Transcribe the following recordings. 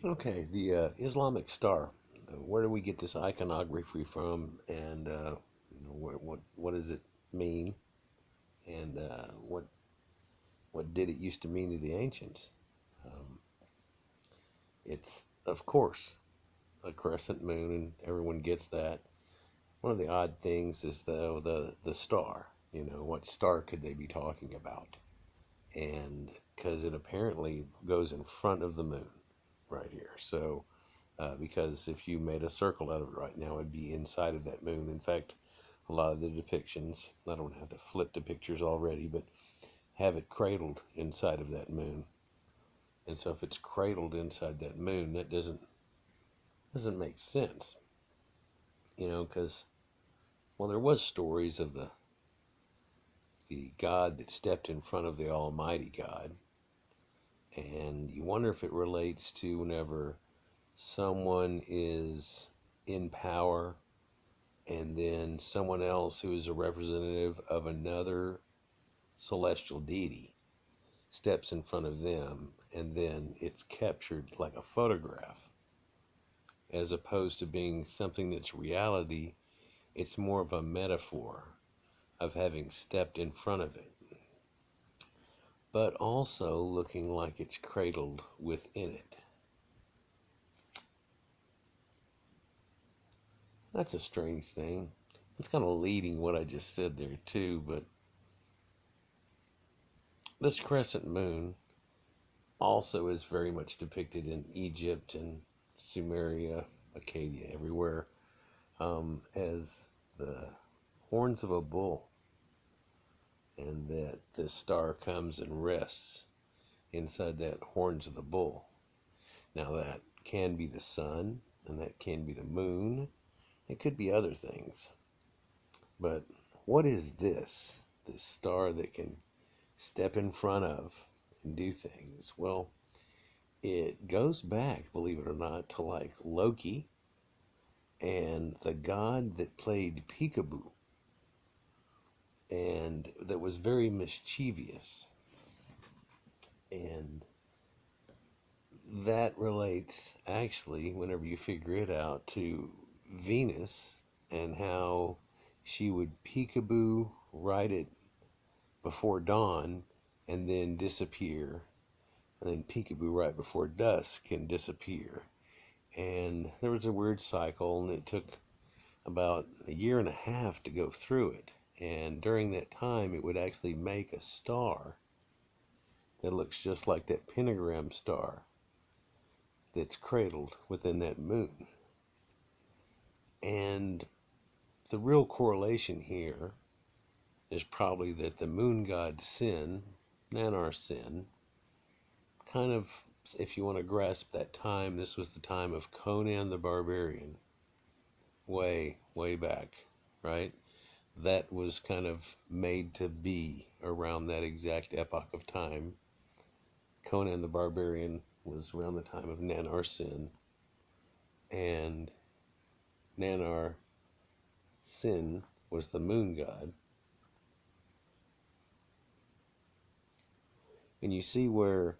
Okay, the Islamic star. Where do we get this iconography from, and what does it mean, and what did it used to mean to the ancients? Um, it's of course a crescent moon, and everyone gets that. One of the odd things is the star. What star could they be talking about? And because it apparently goes in front of the moon, right here. So because if you made a circle out of it right now, it'd be inside of that moon. In fact, a lot of the depictions, I don't have to flip the pictures already, but have it cradled inside of that moon. And so if it's cradled inside that moon, that doesn't make sense, because well, there was stories of the God that stepped in front of the Almighty God, and you wonder if it relates to whenever someone is in power and then someone else who is a representative of another celestial deity steps in front of them, and then it's captured like a photograph as opposed to being something that's reality. It's more of a metaphor of having stepped in front of it, but also looking like it's cradled within it. That's a strange thing. It's kind of leading what I just said there too, but this crescent moon also is very much depicted in Egypt and Sumeria, Acadia, everywhere, as the horns of a bull, and that the star comes and rests inside that horns of the bull. Now, that can be the sun, and that can be the moon. It could be other things. But what is this? This star that can step in front of and do things? Well, it goes back, believe it or not, to like Loki and the god that played peekaboo and that was very mischievous. And that relates actually, whenever you figure it out, to Venus and how she would peekaboo right at before dawn and then disappear, and then peekaboo right before dusk and disappear. And there was a weird cycle, and it took about a year and a half to go through it. And during that time, it would actually make a star that looks just like that pentagram star that's cradled within that moon. And the real correlation here is probably that the moon god's sin, Nanar's sin, kind of, if you want to grasp that time, this was the time of Conan the Barbarian, way, way back, right? That was kind of made to be around that exact epoch of time. Conan the Barbarian was around the time of Nanar's sin, and Nanar Sin was the moon god. And you see where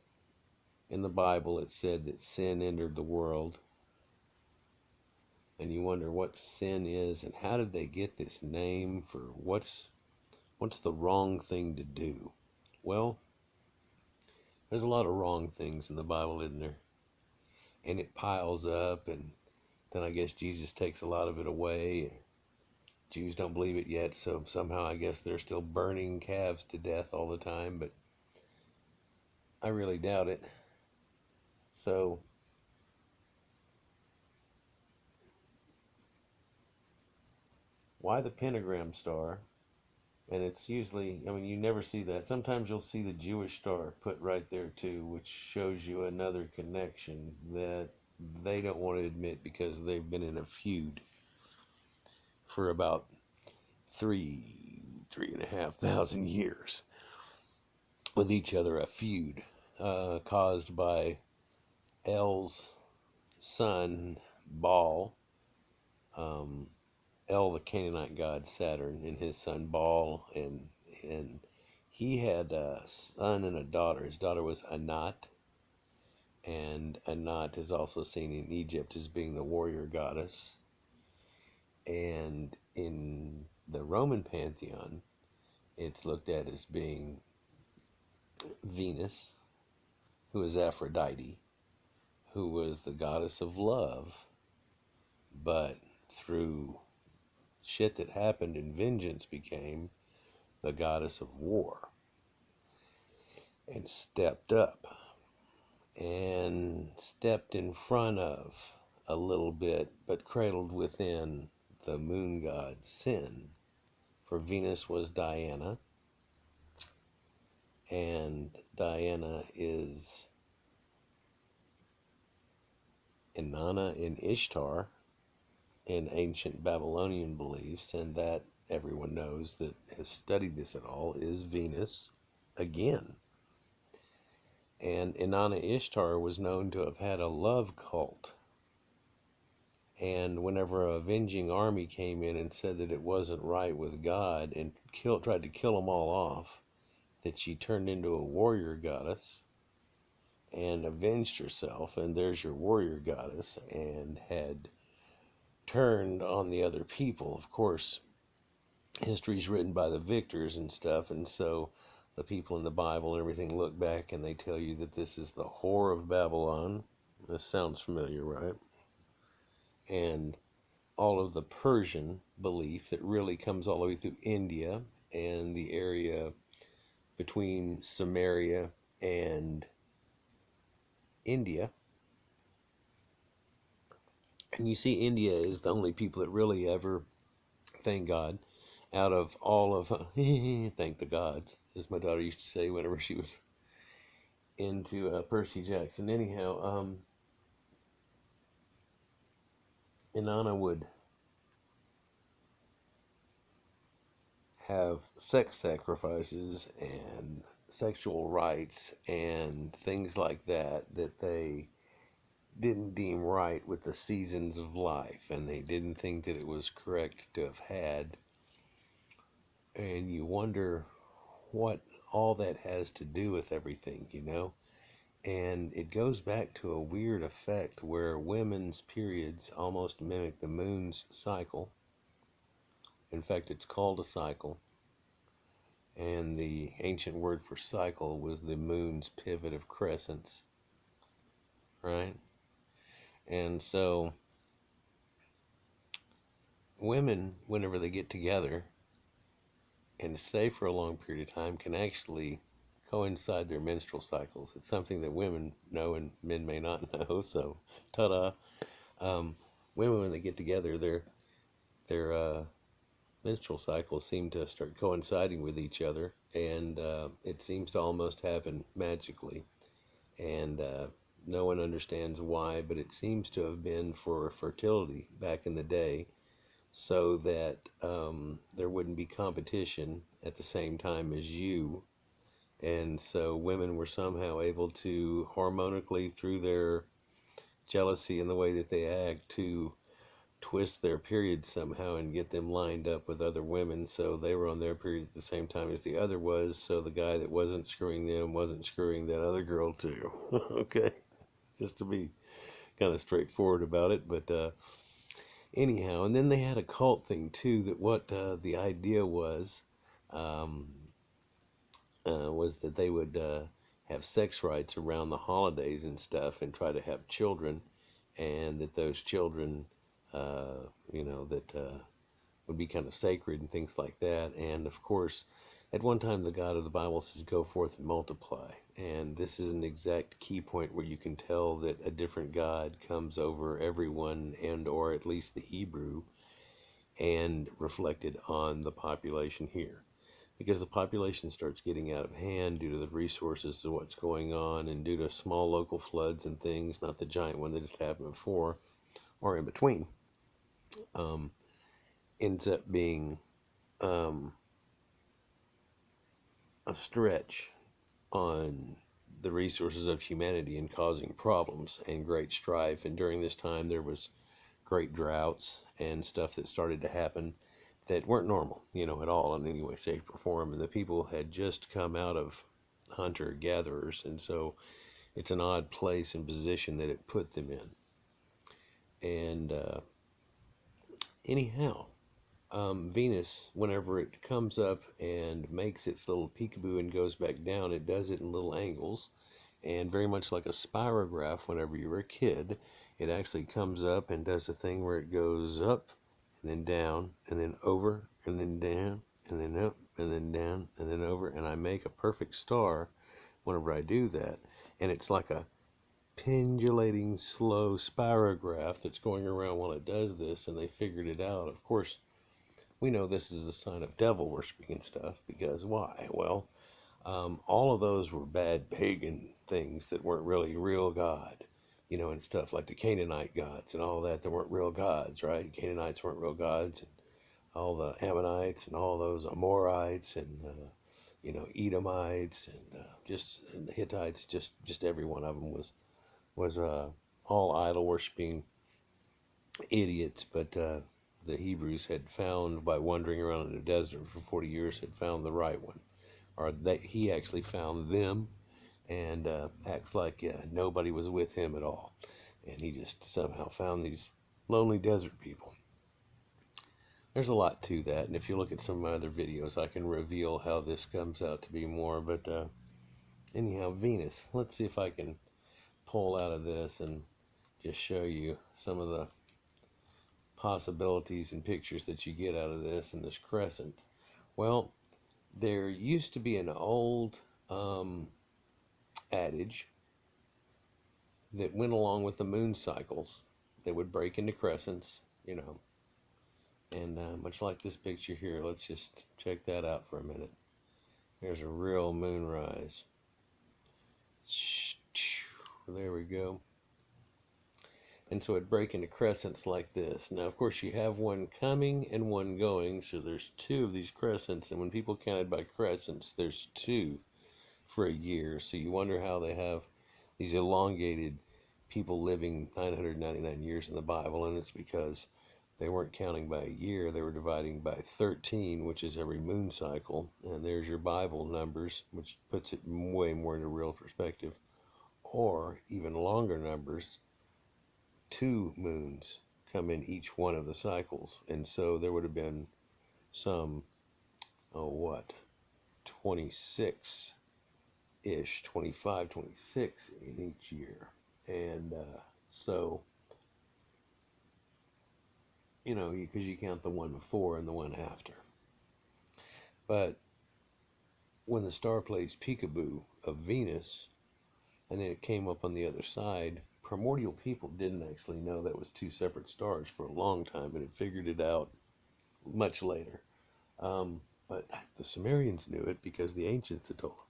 in the Bible it said that sin entered the world, and you wonder what sin is and how did they get this name for what's the wrong thing to do. Well, there's a lot of wrong things in the Bible, isn't there? And it piles up, and then I guess Jesus takes a lot of it away. Jews don't believe it yet, so somehow I guess they're still burning calves to death all the time, but I really doubt it. So why the pentagram star? And it's usually, I mean, you never see that. Sometimes you'll see the Jewish star put right there too, which shows you another connection that they don't want to admit because they've been in a feud for about three and a half thousand years with each other. A feud caused by El's son Baal, um, El, the Canaanite god Saturn, and his son Baal, and he had a son and a daughter. His daughter was Anat, and and Anat is also seen in Egypt as being the warrior goddess. And in the Roman pantheon, it's looked at as being Venus, who is Aphrodite, who was the goddess of love, but through shit that happened in vengeance became the goddess of war, and stepped up and stepped in front of a little bit, but cradled within the moon god's sin. For Venus was Diana, and Diana is Inanna in Ishtar in ancient Babylonian beliefs, and that everyone knows that has studied this at all is Venus again. And Inanna Ishtar was known to have had a love cult. And whenever a avenging army came in and said that it wasn't right with God and tried to kill them all off, that she turned into a warrior goddess and avenged herself, and there's your warrior goddess, and had turned on the other people. Of course, history's written by the victors and stuff, and so the people in the Bible and everything look back and they tell you that this is the whore of Babylon. This sounds familiar, right? And all of the Persian belief that really comes all the way through India and the area between Samaria and India. And you see, India is the only people that really ever, thank God, out of all of, thank the gods, as my daughter used to say whenever she was into Percy Jackson. Anyhow, Inanna would have sex sacrifices and sexual rites and things like that that they didn't deem right with the seasons of life, and they didn't think that it was correct to have had. And you wonder what all that has to do with everything, you know? And it goes back to a weird effect where women's periods almost mimic the moon's cycle. In fact, it's called a cycle. And the ancient word for cycle was the moon's pivot of crescents, right? And so women, whenever they get together and stay for a long period of time, can actually coincide their menstrual cycles. It's something that women know and men may not know. So, ta-da! Women, when they get together, their menstrual cycles seem to start coinciding with each other, and it seems to almost happen magically. And no one understands why, but it seems to have been for fertility back in the day, so that there wouldn't be competition at the same time as you. And so women were somehow able to hormonally, through their jealousy and the way that they act, to twist their periods somehow and get them lined up with other women, so they were on their period at the same time as the other was, so the guy that wasn't screwing them wasn't screwing that other girl too. Okay, just to be kind of straightforward about it. But anyhow, and then they had a cult thing too, that what the idea um, was that they would have sex rites around the holidays and stuff and try to have children, and that those children, that would be kind of sacred and things like that. And of course, at one time, the God of the Bible says, "Go forth and multiply." And this is an exact key point where you can tell that a different God comes over everyone, and or at least the Hebrew, and reflected on the population here. Because the population starts getting out of hand due to the resources of what's going on, and due to small local floods and things, not the giant one that had happened before or in between, um, ends up being um, a stretch on the resources of humanity and causing problems and great strife. And during this time, there was great droughts and stuff that started to happen that weren't normal, at all in any way, shape, or form. And the people had just come out of hunter gatherers, and so it's an odd place and position that it put them in. And anyhow, Venus, whenever it comes up and makes its little peekaboo and goes back down, it does it in little angles. And very much like a spirograph, whenever you were a kid, it actually comes up and does the thing where it goes up and then down and then over and then down and then up and then down and then over. And I make a perfect star whenever I do that. And it's like a pendulating, slow spirograph that's going around while it does this. And they figured it out. Of course, we know this is a sign of devil worshiping and stuff, because why? Well, all of those were bad pagan things that weren't really real God, and stuff like the Canaanite gods and all that. They weren't real gods, right? Canaanites weren't real gods, and all the Ammonites and all those Amorites and Edomites and the Hittites, just every one of them was all idol worshiping idiots. But the Hebrews had found, by wandering around in the desert for 40 years, had found the right one, or that he actually found them, and acts like nobody was with him at all, and he just somehow found these lonely desert people. There's a lot to that, and if you look at some of my other videos, I can reveal how this comes out to be more. But anyhow, Venus, let's see if I can pull out of this and just show you some of the possibilities and pictures that you get out of this and this crescent. Well, there used to be an old adage that went along with the moon cycles that would break into crescents, and much like this picture here. Let's just check that out for a minute. There's a real moonrise. There we go. And so it'd break into crescents like this. Now, of course, you have one coming and one going, so there's two of these crescents, and when people counted by crescents, there's two for a year. So you wonder how they have these elongated people living 999 years in the Bible, and it's because they weren't counting by a year. They were dividing by 13, which is every moon cycle. And there's your Bible numbers, which puts it way more into real perspective. Or even longer numbers, 2 moons come in each one of the cycles. And so there would have been some, 26-ish, 25, 26 in each year. And so, because you count the one before and the one after. But when the star plays peekaboo of Venus, and then it came up on the other side, primordial people didn't actually know that was 2 separate stars for a long time, and had figured it out much later. But the Sumerians knew it because the ancients had told them.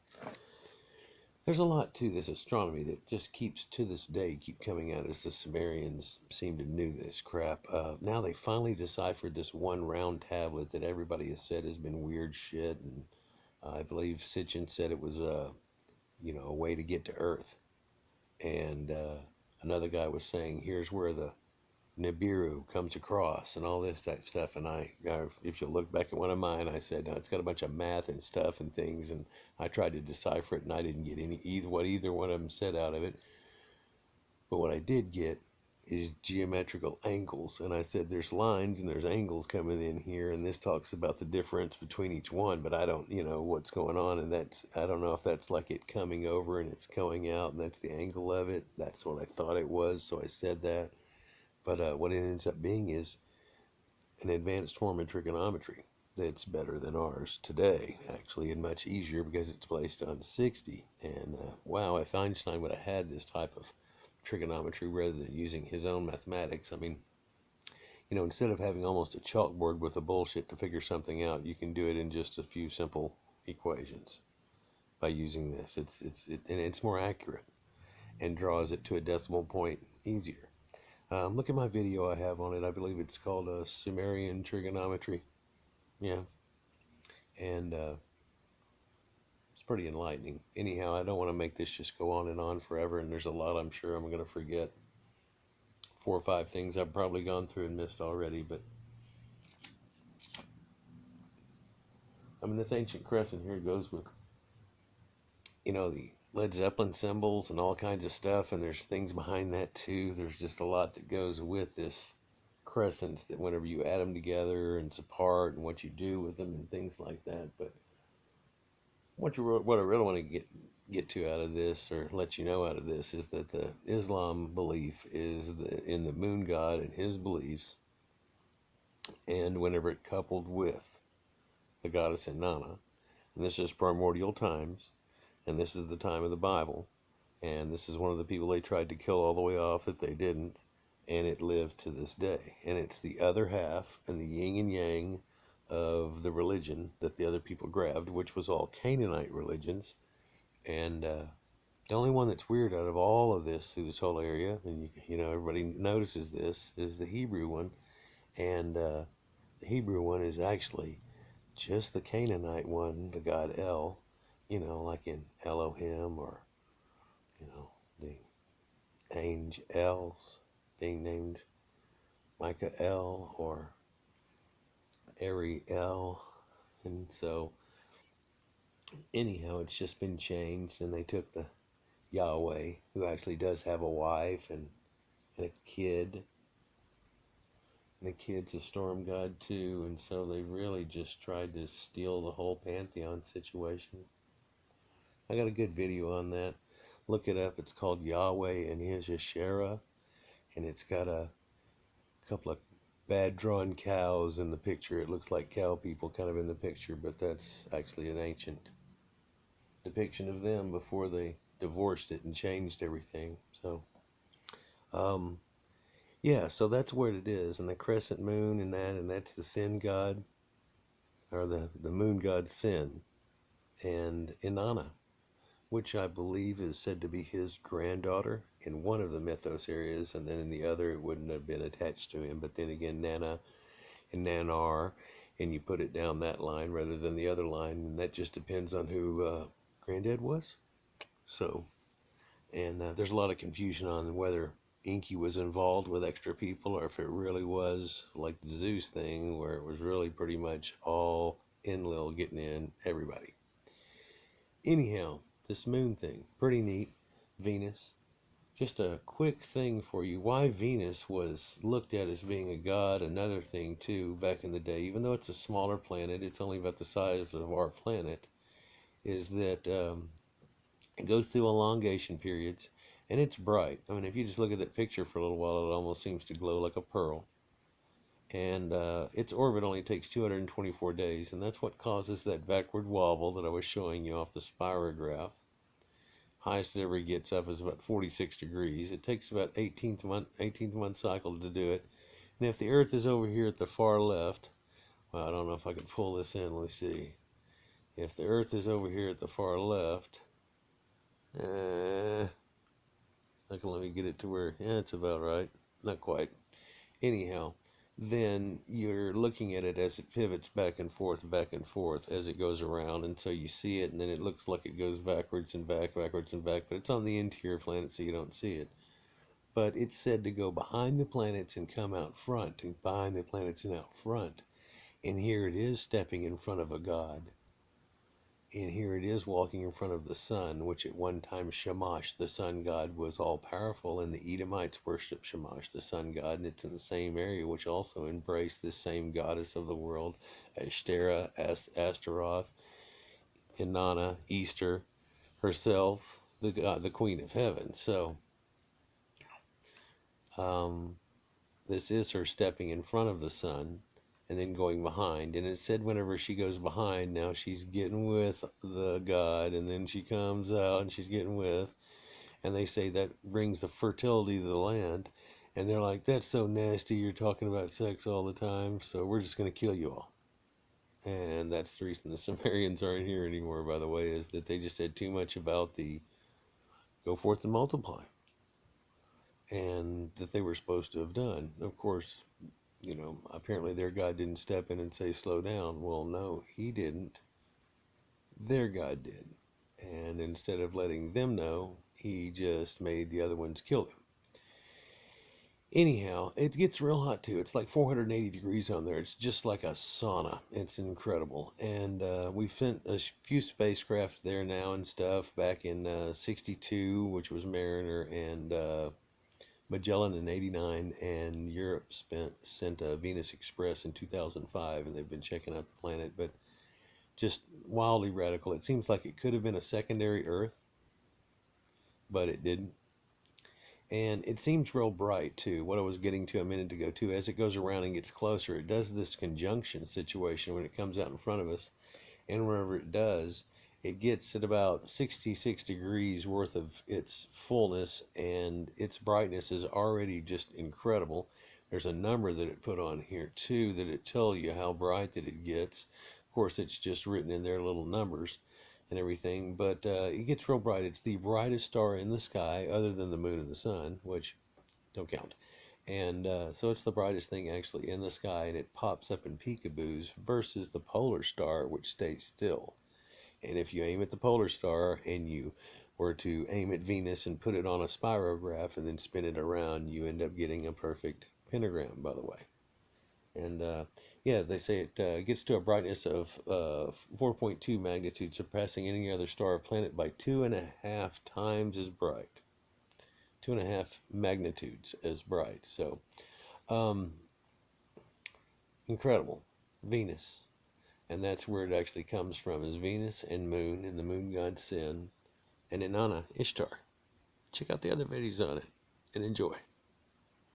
There's a lot to this astronomy that just keeps, to this day, keep coming out as the Sumerians seem to knew this crap. Now they finally deciphered this one round tablet that everybody has said has been weird shit, and I believe Sitchin said it was a way to get to Earth. And another guy was saying, here's where the Nibiru comes across and all this type of stuff. And if you look back at one of mine, I said, no, it's got a bunch of math and stuff and things. And I tried to decipher it, and I didn't get what either one of them said out of it. But what I did get is geometrical angles. And I said, there's lines and there's angles coming in here. And this talks about the difference between each one, but I don't, what's going on. And I don't know if that's like it coming over and it's going out, and that's the angle of it. That's what I thought it was. So I said that. But what it ends up being is an advanced form of trigonometry that's better than ours today, actually, and much easier because it's based on 60. And wow, if Einstein would have had this type of trigonometry rather than using his own mathematics, I mean, instead of having almost a chalkboard with a bullshit to figure something out, you can do it in just a few simple equations by using this. And it's more accurate and draws it to a decimal point easier. Look at my video I have on it. I believe it's called Sumerian Trigonometry. Yeah. And it's pretty enlightening. Anyhow, I don't want to make this just go on and on forever, and there's a lot I'm sure I'm going to forget. 4 or 5 things I've probably gone through and missed already, but I mean, this ancient crescent here goes with, the Led Zeppelin symbols and all kinds of stuff, and there's things behind that too. There's just a lot that goes with this crescents, that whenever you add them together and it's apart and what you do with them and things like that. But what I really want to get to out of this, or let you know out of this, is that the Islam belief is in the moon god and his beliefs, and whenever it coupled with the goddess Inanna, and this is primordial times, and this is the time of the Bible, and this is one of the people they tried to kill all the way off that they didn't, and it lived to this day. And it's the other half and the yin and yang of the religion that the other people grabbed, which was all Canaanite religions. And the only one that's weird out of all of this through this whole area, and you know everybody notices this, is the Hebrew one. And the Hebrew one is actually just the Canaanite one, the god El, you know, like in Elohim, or, you know, the angels being named Michael or Ariel. And so, anyhow, it's just been changed, and they took the Yahweh, who actually does have a wife and a kid, and the kid's a storm god too, and so they really just tried to steal the whole pantheon situation. I got a good video on that. Look it up. It's called Yahweh and His Yeshera, and it's got a couple of bad drawn cows in the picture. It looks like cow people kind of in the picture, but that's actually an ancient depiction of them before they divorced it and changed everything. So, yeah, so that's what it is. And the crescent moon and that's the sin god, or the moon god Sin, and Inanna, which I believe is said to be his granddaughter in one of the mythos areas, and then in the other it wouldn't have been attached to him. But then again, Nana and Nanar, and you put it down that line rather than the other line, and that just depends on who Granddad was. So, and there's a lot of confusion on whether Inky was involved with extra people, or if it really was like the Zeus thing, where it was really pretty much all Enlil getting in everybody. Anyhow, this moon thing, pretty neat. Venus. Just a quick thing for you. Why Venus was looked at as being a god, another thing too, back in the day, even though it's a smaller planet, it's only about the size of our planet, is that it goes through elongation periods, and it's bright. I mean, if you just look at that picture for a little while, it almost seems to glow like a pearl. And its orbit only takes 224 days, and that's what causes that backward wobble that I was showing you off the spirograph. Highest it ever gets up is about 46 degrees. It takes about 18th month cycle to do it. And if the Earth is over here at the far left, well, I don't know if I can pull this in. Let me see. If the Earth is over here at the far left, let me get it to where, yeah, it's about right. Not quite. Anyhow, then you're looking at it as it pivots back and forth as it goes around, and so you see it, and then it looks like it goes backwards and back, but it's on the interior planet, so you don't see it. But it's said to go behind the planets and come out front, and behind the planets and out front. And here it is stepping in front of a god. And here it is walking in front of the sun, which at one time Shamash, the sun god, was all powerful, and the Edomites worship Shamash, the sun god, and it's in the same area, which also embraced this same goddess of the world, Ashtera, Astaroth, Inanna, Easter, herself, the queen of heaven. So, this is her stepping in front of the sun and then going behind. And it said whenever she goes behind, now she's getting with the god, and then she comes out and she's getting with, and they say that brings the fertility to the land. And they're like, that's so nasty, you're talking about sex all the time, so we're just going to kill you all. And that's the reason the Sumerians aren't here anymore, by the way, is that they just said too much about the go forth and multiply, and that they were supposed to have done. Of course, you know, apparently their God didn't step in and say, slow down. Well, no, he didn't. Their God did. And instead of letting them know, he just made the other ones kill them. Anyhow, it gets real hot too. It's like 480 degrees on there. It's just like a sauna. It's incredible. And we've sent a few spacecraft there now and stuff back in 62, which was Mariner, and Magellan in 89, and Europe sent a Venus Express in 2005, and they've been checking out the planet. But just wildly radical. It seems like it could have been a secondary Earth, but it didn't. And it seems real bright too. What I was getting to a minute ago too, as it goes around and gets closer, it does this conjunction situation when it comes out in front of us, and wherever it does, it gets at about 66 degrees worth of its fullness, and its brightness is already just incredible. There's a number that it put on here too that it tells you how bright that it gets. Of course, it's just written in their little numbers and everything, but it gets real bright. It's the brightest star in the sky other than the moon and the sun, which don't count. And so it's the brightest thing actually in the sky, and it pops up in peekaboos versus the polar star, which stays still. And if you aim at the polar star and you were to aim at Venus and put it on a spirograph and then spin it around, you end up getting a perfect pentagram, by the way. And yeah, they say it gets to a brightness of 4.2 magnitude, surpassing any other star or planet by 2.5 times as bright. 2.5 magnitudes as bright. So, um, incredible. Venus. And that's where it actually comes from, is Venus and Moon, and the moon god Sin, and Inanna, Ishtar. Check out the other videos on it, and enjoy.